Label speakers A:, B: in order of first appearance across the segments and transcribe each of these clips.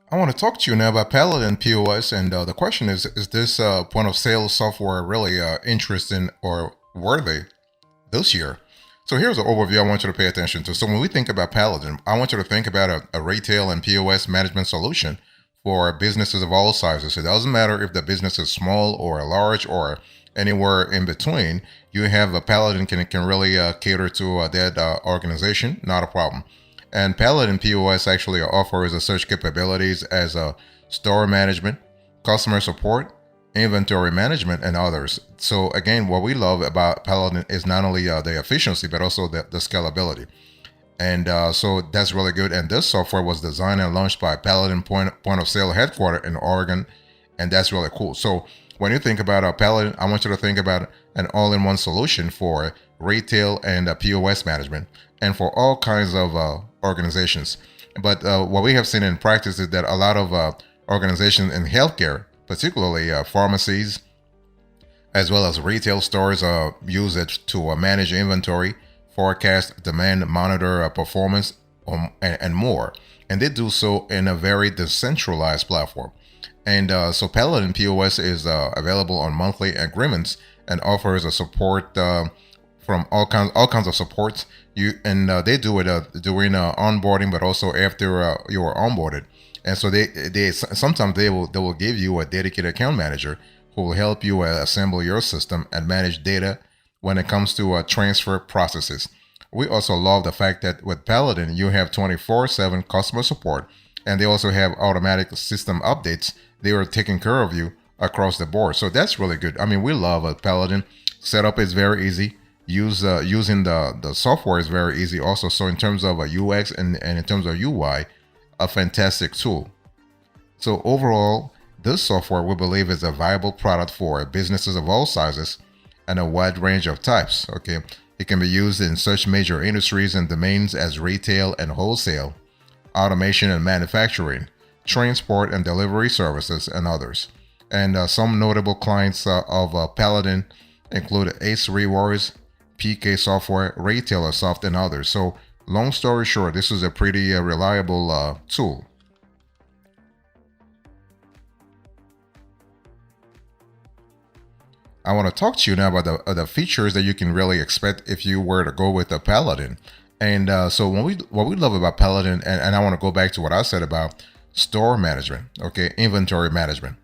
A: I want to talk to you now about Paladin POS, and the question is this point of sale software really interesting or worthy this year? So here's an overview I want you to pay attention to. So when we think about Paladin, I want you to think about a retail and POS management solution for businesses of all sizes. It doesn't matter if the business is small or large or anywhere in between. You have a Paladin can really cater to that organization, not a problem. And Paladin POS actually offers a search capabilities as a store management, customer support, inventory management, and others. So again, what we love about Paladin is not only the efficiency but also the scalability. And so that's really good. And this software was designed and launched by Paladin Point of Sale headquarters in Oregon, and that's really cool. So when you think about a Paladin, I want you to think about an all-in-one solution for retail and POS management, and for all kinds of organizations. But what we have seen in practice is that a lot of organizations in healthcare, particularly pharmacies, as well as retail stores, use it to manage inventory, forecast demand, monitor performance, and more. And they do so in a very decentralized platform. And so Paladin POS is available on monthly agreements and offers a support from all kinds of supports. They do it during onboarding, but also after you are onboarded. And so they sometimes they will give you a dedicated account manager who will help you assemble your system and manage data when it comes to transfer processes. We also love the fact that with Paladin you have 24/7 customer support, and they also have automatic system updates. They are taking care of you across the board. So that's really good. I mean, we love Paladin. Setup is very easy. Using the software is very easy also. So in terms of a UX and in terms of UI, a fantastic tool. So overall, this software we believe is a viable product for businesses of all sizes and a wide range of types. Okay, it can be used in such major industries and domains as retail and wholesale, automation and manufacturing, transport and delivery services, and others. And some notable clients of Paladin include Ace Rewards, PK Software, Retailer Soft, and others. So, long story short, this is a pretty reliable tool. I want to talk to you now about the features that you can really expect if you were to go with the Paladin. And so what we love about Paladin, and I want to go back to what I said about store management, okay, inventory management,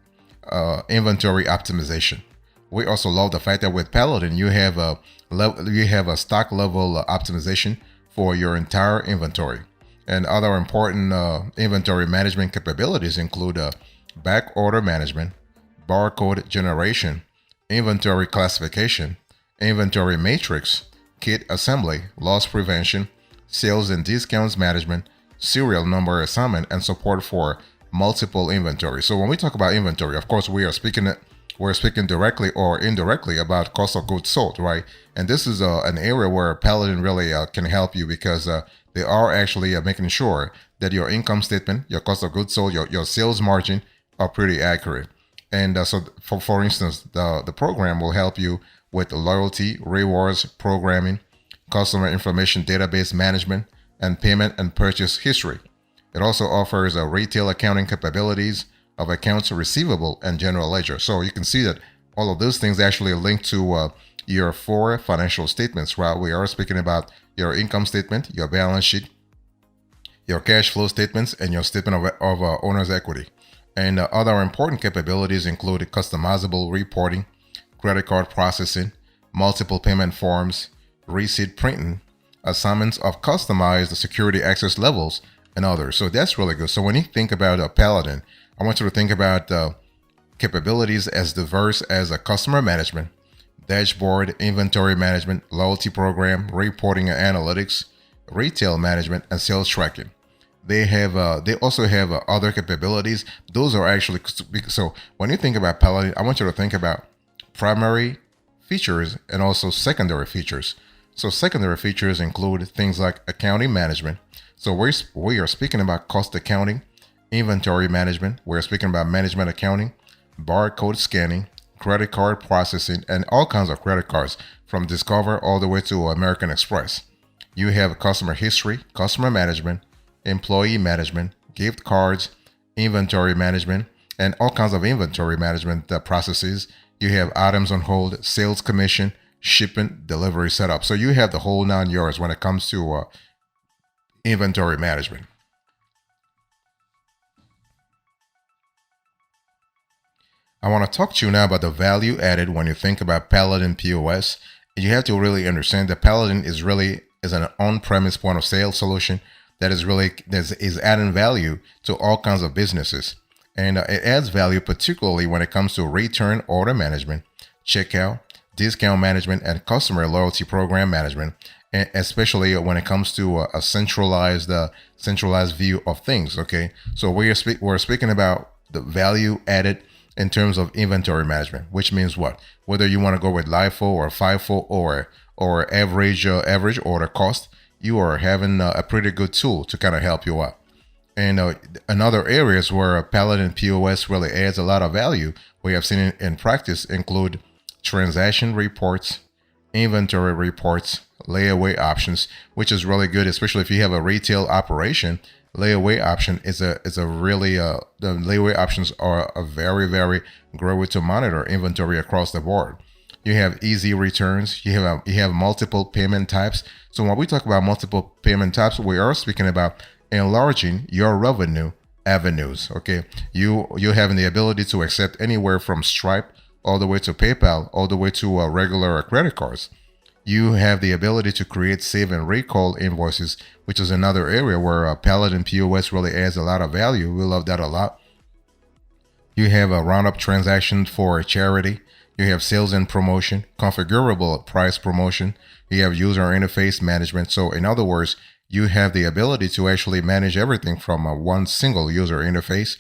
A: inventory optimization. We also love the fact that with Paladin you have a stock level optimization for your entire inventory. And other important inventory management capabilities include back order management, barcode generation, inventory classification, inventory matrix, kit assembly, loss prevention, sales and discounts management, serial number assignment, and support for multiple inventory. So when we talk about inventory, of course, we're speaking directly or indirectly about cost of goods sold, right? And this is an area where Paladin really can help you because they are actually making sure that your income statement, your cost of goods sold, your sales margin are pretty accurate. And so, for instance, the program will help you with loyalty, rewards, programming, customer information database management, and payment and purchase history. It also offers retail accounting capabilities of accounts receivable and general ledger. So you can see that all of those things actually link to your four financial statements, right? We are speaking about your income statement, your balance sheet, your cash flow statements, and your statement of owner's equity. And other important capabilities include customizable reporting, credit card processing, multiple payment forms, receipt printing, assignments of customized security access levels, and others. So that's really good. So when you think about a Paladin, I want you to think about capabilities as diverse as a customer management, dashboard, inventory management, loyalty program, reporting and analytics, retail management, and sales tracking. They also have other capabilities. Those are actually so. When you think about Paladin, I want you to think about primary features and also secondary features. So secondary features include things like accounting management. So we are speaking about cost accounting, inventory management. We're speaking about management accounting, barcode scanning, credit card processing, and all kinds of credit cards from Discover all the way to American Express. You have customer history, customer management, employee management, gift cards, inventory management, and all kinds of inventory management processes. You have items on hold, sales commission, shipping, delivery setup. So you have the whole 9 yards when it comes to inventory management. I want to talk to you now about the value added when you think about Paladin POS. You have to really understand that Paladin is an on-premise point of sale solution that is adding value to all kinds of businesses, and it adds value particularly when it comes to return order management, checkout, discount management, and customer loyalty program management, and especially when it comes to a centralized view of things. Okay, so we're speaking about the value added in terms of inventory management, which means what? Whether you want to go with LIFO or FIFO or average order cost, you are having a pretty good tool to kind of help you out. And another areas where Paladin POS really adds a lot of value, we have seen in practice, include transaction reports, inventory reports, layaway options, which is really good, especially if you have a retail operation. Layaway option is a really the layaway options are a very great way to monitor inventory across the board. You have easy returns. You have multiple payment types. So when we talk about multiple payment types, we are speaking about enlarging your revenue avenues. Okay, you having the ability to accept anywhere from Stripe all the way to PayPal, all the way to regular credit cards. You have the ability to create, save, and recall invoices, which is another area where Paladin POS really adds a lot of value. We love that a lot. You have a roundup transaction for charity. You have sales and promotion, configurable price promotion. You have user interface management. So in other words, you have the ability to actually manage everything from one single user interface.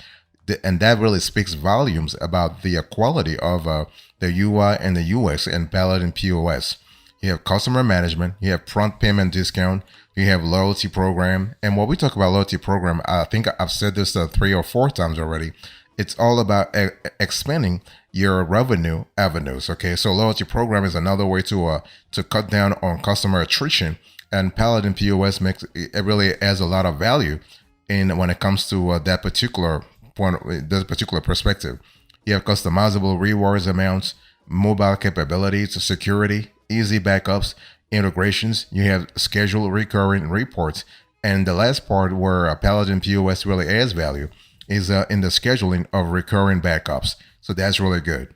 A: And that really speaks volumes about the quality of the UI and the UX in Paladin POS. You have customer management, you have front payment discount, you have loyalty program. And when we talk about loyalty program, I think I've said this 3 or 4 times already. It's all about expanding your revenue avenues. Okay, so loyalty program is another way to cut down on customer attrition, and Paladin POS it really adds a lot of value in when it comes to that particular point, this particular perspective. You have customizable rewards amounts, mobile capabilities, security, easy backups, integrations. You have scheduled recurring reports, and the last part where Paladin POS really adds value is in the scheduling of recurring backups. So that's really good.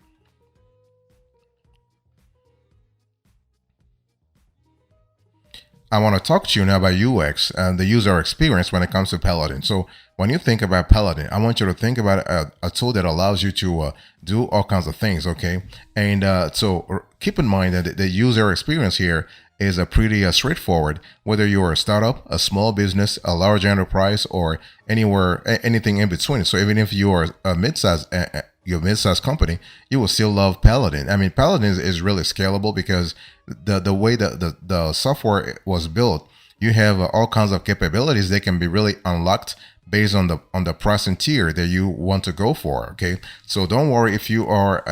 A: I want to talk to you now about UX and the user experience when it comes to Paladin. So when you think about Paladin, I want you to think about a tool that allows you to do all kinds of things. Okay, and so keep in mind that the user experience here is a pretty straightforward. Whether you're a startup, a small business, a large enterprise, or anything in between. So even if you are a your mid-sized company, you will still love Paladin. I mean, Paladin is really scalable because the way that the software was built, you have all kinds of capabilities that can be really unlocked based on the pricing tier that you want to go for. Okay, so don't worry if you are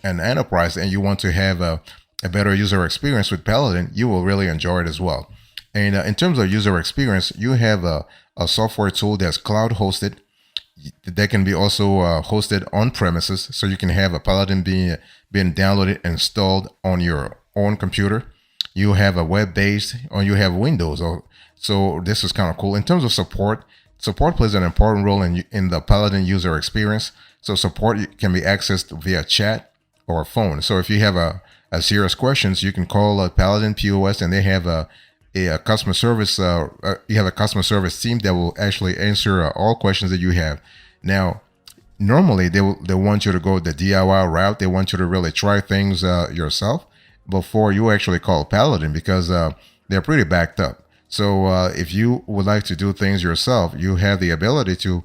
A: an enterprise and you want to have a better user experience with Paladin, you will really enjoy it as well. And in terms of user experience, you have a software tool that's cloud hosted. That can be also hosted on premises, so you can have a Paladin being downloaded and installed on your own computer. You have a web-based, or you have Windows. So this is kind of cool. In terms of support plays an important role in the Paladin user experience. So support can be accessed via chat or phone. So if you have a serious questions, you can call Paladin POS, and they have a customer service. You have a customer service team that will actually answer all questions that you have. Now, normally they want you to go the DIY route. They want you to really try things yourself before you actually call Paladin, because they're pretty backed up. So if you would like to do things yourself, you have the ability to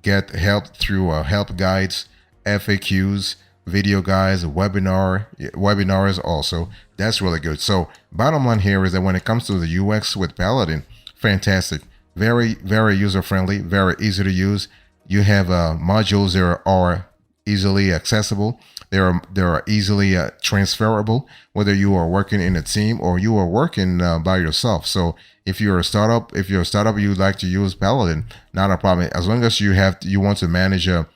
A: get help through help guides, FAQs, video guides, webinars also. That's really good. So bottom line here is that when it comes to the UX with Paladin, fantastic. Very user friendly, very easy to use. You have modules that are easily accessible. They are easily transferable, whether you are working in a team or you are working by yourself. So if you're a startup, you like to use Paladin, not a problem. As long as you want to manage a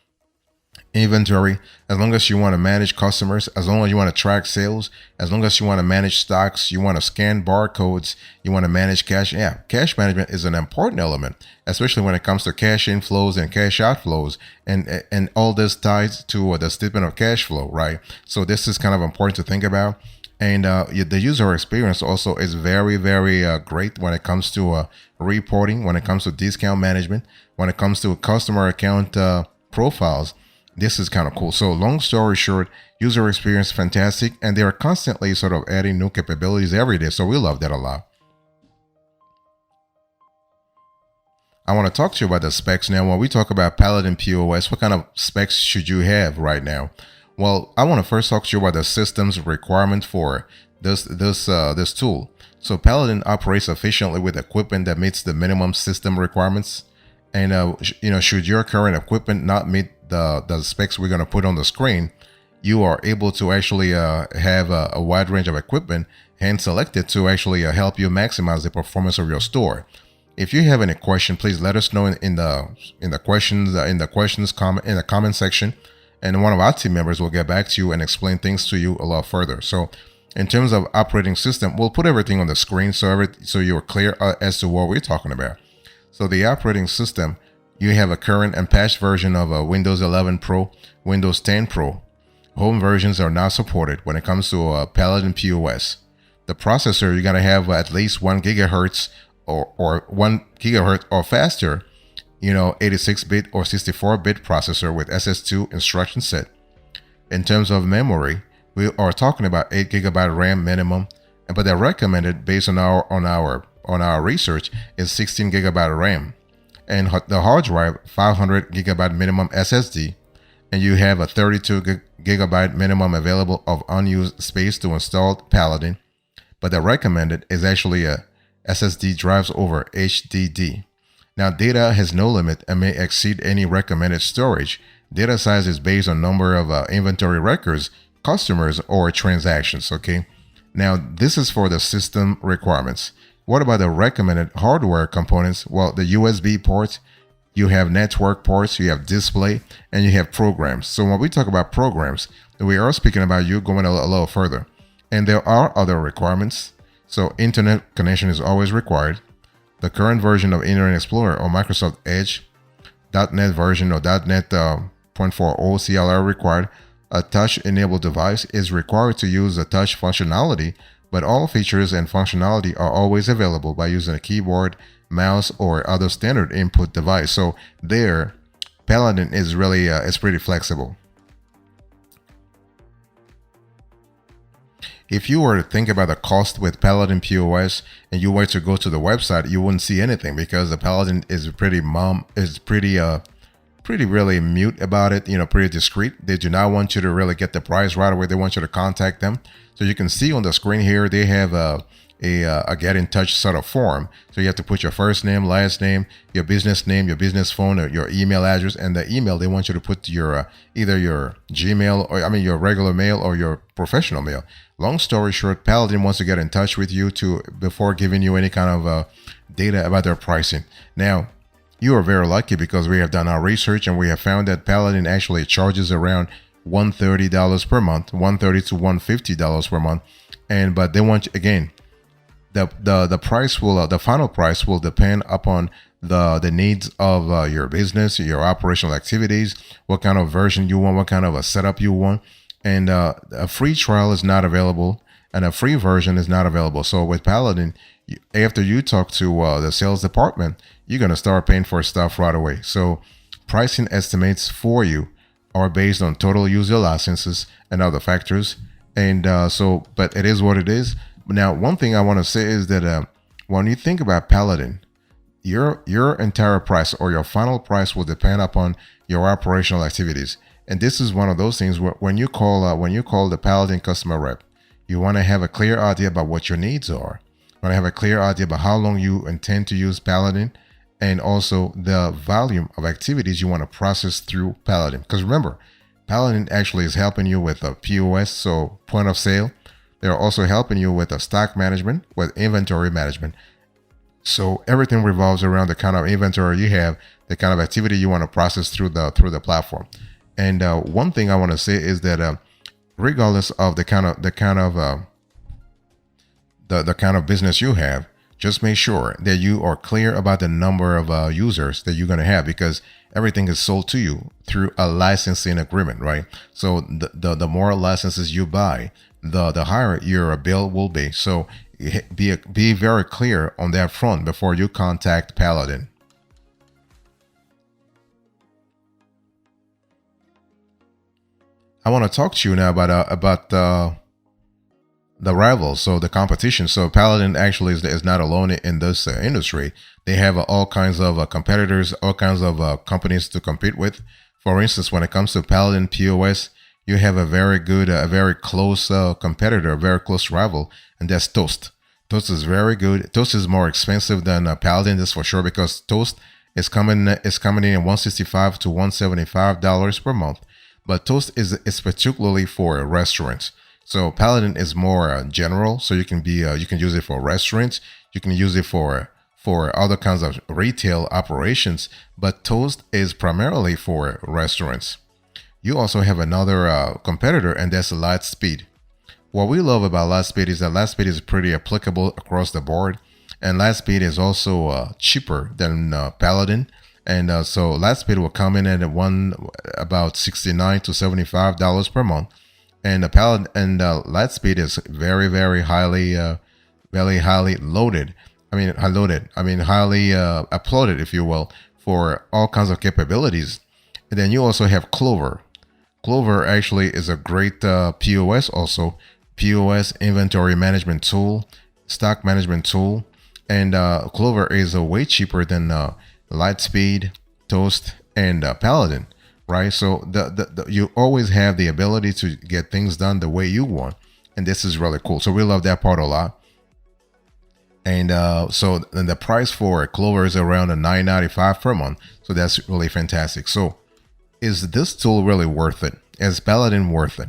A: inventory, as long as you want to manage customers, as long as you want to track sales, as long as you want to manage stocks, you want to scan barcodes, you want to manage cash. Yeah, cash management is an important element, especially when it comes to cash inflows and cash outflows, and all this ties to the statement of cash flow, right? So this is kind of important to think about. And the user experience also is very, very great when it comes to reporting, when it comes to discount management, when it comes to customer account profiles. This is kind of cool. So long story short, user experience fantastic, and they are constantly sort of adding new capabilities every day. So we love that a lot. I want to talk to you about the specs now. When we talk about Paladin POS, what kind of specs should you have right now? Well, I want to first talk to you about the system's requirement for this tool. So Paladin operates efficiently with equipment that meets the minimum system requirements. And should your current equipment not meet the specs we're going to put on the screen, you are able to actually have a wide range of equipment hand selected to actually help you maximize the performance of your store. If you have any question, please let us know in the comment section, and one of our team members will get back to you and explain things to you a lot further. So in terms of operating system, we'll put everything on the screen so you're clear as to what we're talking about. So the operating system, you have a current and patched version of Windows 11 Pro, Windows 10 Pro. Home versions are not supported when it comes to Paladin POS. The processor, you got to have at least 1 gigahertz or 1 gigahertz or faster, 86-bit or 64-bit processor with SS2 instruction set. In terms of memory, we are talking about 8 gigabyte RAM minimum, but the recommended based on our research is 16 gigabyte RAM, and the hard drive 500 gigabyte minimum SSD, and you have a 32 gigabyte minimum available of unused space to install Paladin, but the recommended is actually a SSD drives over HDD. Now, data has no limit and may exceed any recommended storage. Data size is based on number of inventory records, customers, or transactions. Okay. Now, this is for the system requirements. What about the recommended hardware components? Well, the USB ports, you have network ports, you have display, and you have programs. So when we talk about programs, we are speaking about you going a little further. And there are other requirements. So internet connection is always required. The current version of Internet Explorer or Microsoft Edge, .NET version or .NET 0.40 CLR required. A touch-enabled device is required to use the touch functionality, but all features and functionality are always available by using a keyboard, mouse, or other standard input device. So there, Paladin is really it's pretty flexible. If you were to think about the cost with Paladin POS and you were to go to the website, you wouldn't see anything because the Paladin is pretty really mute about it, pretty discreet. They do not want you to really get the price right away. They want you to contact them. So you can see on the screen here, they have a get in touch sort of form. So you have to put your first name, last name, your business name, your business phone, or your email address, and the email they want you to put your either your Gmail or your regular mail or your professional mail. Long story short, Paladin wants to get in touch with you before giving you any kind of data about their pricing. Now, you are very lucky because we have done our research and we have found that Paladin actually charges around $130 per month, $130 to $150 per month, but they want again. The price will the final price will depend upon the needs of your business, your operational activities, what kind of version you want, what kind of a setup you want, and a free trial is not available and a free version is not available. So with Paladin, after you talk to the sales department, you're gonna start paying for stuff right away. So pricing estimates for you are based on total user licenses and other factors, and but it is what it is. Now, one thing I want to say is that when you think about Paladin, your entire price or your final price will depend upon your operational activities. And this is one of those things where when you call the Paladin customer rep, you want to have a clear idea about what your needs are. You want to have a clear idea about how long you intend to use Paladin, and also the volume of activities you want to process through Paladin. Because remember, Paladin actually is helping you with a POS, so point of sale. They're also helping you with a stock management, with inventory management. So everything revolves around the kind of inventory you have, the kind of activity you want to process through the platform. And one thing I want to say is that regardless of the kind of business you have, just make sure that you are clear about the number of users that you're going to have, because everything is sold to you through a licensing agreement, right? So the more licenses you buy, the higher your bill will be. So be very clear on that front before you contact Paladin. I want to talk to you now about the rivals, so the competition. So Paladin actually is not alone in this industry. They have all kinds of competitors, all kinds of companies to compete with. For instance, when it comes to Paladin POS, you have a very good, a very close competitor, a very close rival, and that's Toast. Toast is very good. Toast is more expensive than Paladin, that's for sure, because Toast is coming in at $165 to $175 per month. But Toast is particularly for restaurants. So Paladin is more general, so you can use it for restaurants, you can use it for other kinds of retail operations, but Toast is primarily for restaurants. You also have another competitor, and that's Lightspeed. What we love about Lightspeed is that Lightspeed is pretty applicable across the board, and Lightspeed is also cheaper than Paladin. And so Lightspeed will come in at about $69 to $75 per month, and the Paladin and Lightspeed is very highly loaded. Highly uploaded, if you will, for all kinds of capabilities. And then you also have Clover. Clover actually is a great POS also. POS inventory management tool, stock management tool, and Clover is way cheaper than Lightspeed, Toast, and Paladin, right? So you always have the ability to get things done the way you want, and this is really cool. So we love that part a lot. And then the price for Clover is around $9.95 per month, so that's really fantastic. So is this tool really worth it? Is Paladin worth it?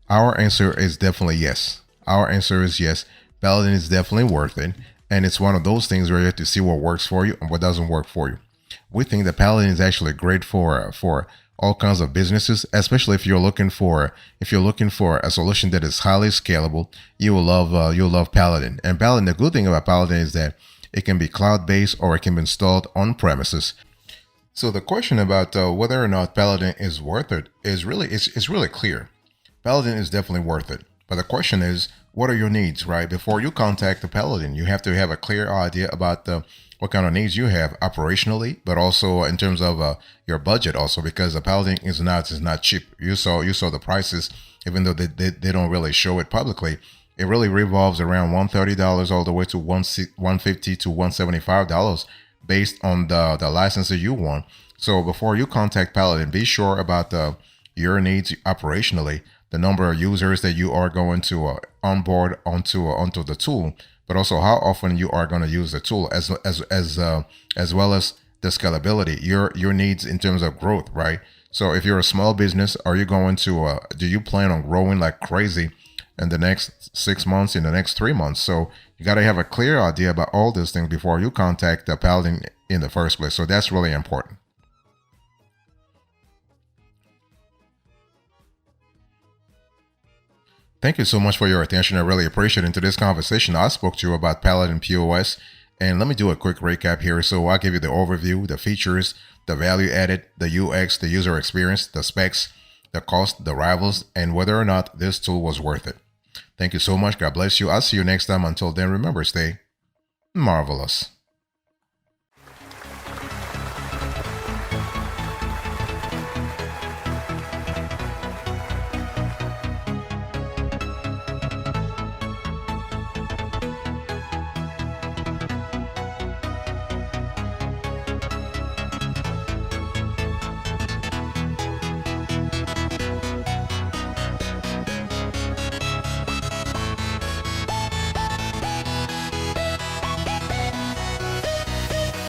A: Our answer is definitely yes. Our answer is yes. Paladin is definitely worth it. And it's one of those things where you have to see what works for you and what doesn't work for you. We think that Paladin is actually great for all kinds of businesses, especially if you're looking for a solution that is highly scalable. You'll love Paladin. And Paladin, the good thing about Paladin is that it can be cloud-based or it can be installed on premises. So the question about whether or not Paladin is worth it is it's really clear. Paladin is definitely worth it. But the question is, what are your needs, right? Before you contact the Paladin, you have to have a clear idea about what kind of needs you have operationally, but also in terms of your budget also, because the Paladin is not cheap. You saw the prices, even though they don't really show it publicly. It really revolves around $130 all the way to $150 to $175 based on the licenses you want. So before you contact Paladin, be sure about your needs operationally, the number of users that you are going to onboard onto the tool, but also how often you are going to use the tool, as well as the scalability, your needs in terms of growth, right? So if you're a small business, are you going to do you plan on growing like crazy in the next 6 months, in the next 3 months? So you got to have a clear idea about all these things before you contact the Paladin in the first place. So that's really important. Thank you so much for your attention. I really appreciate it. In today's conversation, I spoke to you about Paladin POS. And let me do a quick recap here. So I'll give you the overview, the features, the value added, the UX, the user experience, the specs, the cost, the rivals, and whether or not this tool was worth it. Thank you so much. God bless you. I'll see you next time. Until then, remember, stay marvelous.